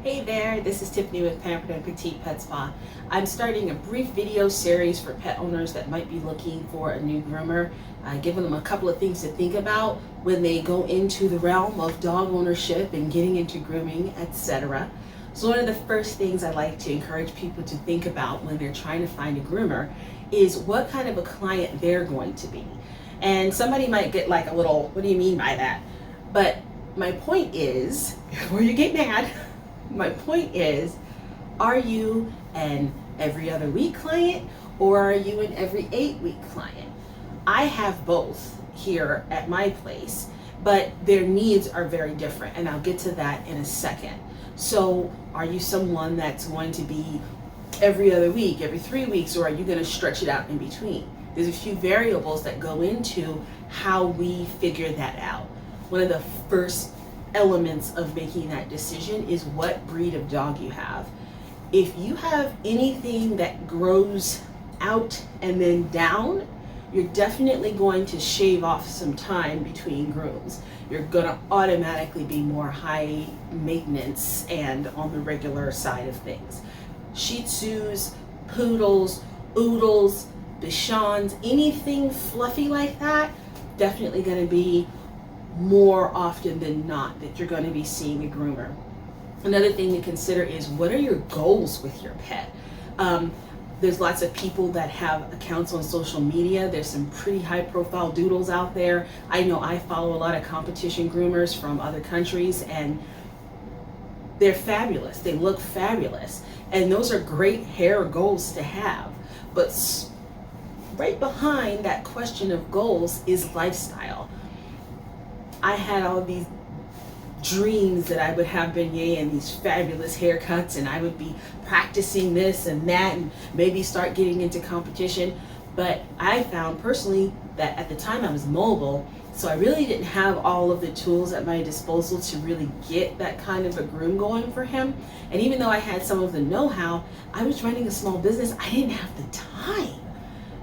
Hey there, this is Tiffany with Pampered and Petite Pet Spa. I'm starting a brief video series for pet owners that might be looking for a new groomer, giving them a couple of things to think about when they go into the realm of dog ownership and getting into grooming, etc. So one of the first things I like to encourage people to think about when they're trying to find a groomer is what kind of a client they're going to be. And somebody might get like a little, what do you mean by that? But my point is, before you get mad, my point is, are you an every other week client or are you an every 8-week client? I have both here at my place, but their needs are very different, and I'll get to that in a second. So are you someone that's going to be every other week, every 3 weeks, or are you going to stretch it out in between? There's a few variables that go into how we figure that out. One of the first elements of making that decision is what breed of dog you have. If you have anything that grows out and then down, you're definitely going to shave off some time between grooms. You're going to automatically be more high maintenance and on the regular side of things. Shih Tzus, Poodles, Oodles, Bichons, anything fluffy like that, definitely going to be more often than not that you're going to be seeing a groomer. Another thing to consider is, what are your goals with your pet? There's lots of people that have accounts on social media. There's some pretty high profile doodles out there. I know I follow a lot of competition groomers from other countries, and they're fabulous. They look fabulous. And those are great hair goals to have. But right behind that question of goals is lifestyle. I had all these dreams that I would have beignet and these fabulous haircuts, and I would be practicing this and that and maybe start getting into competition. But I found personally that at the time I was mobile, so I really didn't have all of the tools at my disposal to really get that kind of a groom going for him. And even though I had some of the know-how, I was running a small business. I didn't have the time.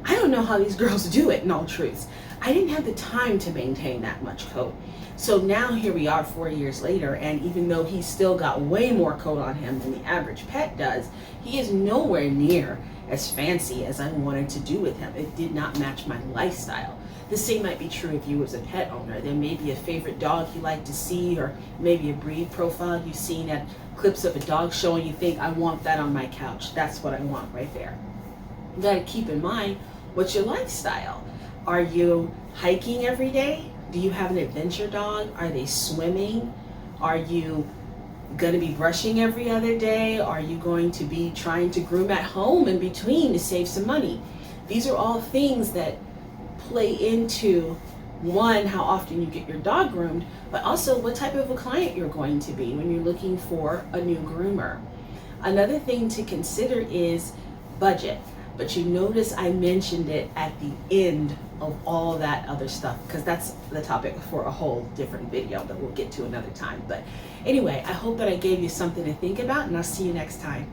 I don't know how these girls do it, in all truth. I didn't have the time to maintain that much coat. So now here we are 4 years later, and even though he's still got way more coat on him than the average pet does, he is nowhere near as fancy as I wanted to do with him. It did not match my lifestyle. The same might be true if you was a pet owner. There may be a favorite dog you like to see, or maybe a breed profile you've seen at clips of a dog show and you think, I want that on my couch. That's what I want right there. You gotta keep in mind, what's your lifestyle? Are you hiking every day? Do you have an adventure dog? Are they swimming? Are you going to be brushing every other day? Are you going to be trying to groom at home in between to save some money? These are all things that play into, one, how often you get your dog groomed, but also what type of a client you're going to be when you're looking for a new groomer. Another thing to consider is budget. But you notice I mentioned it at the end of all that other stuff, because that's the topic for a whole different video that we'll get to another time. But anyway, I hope that I gave you something to think about, and I'll see you next time.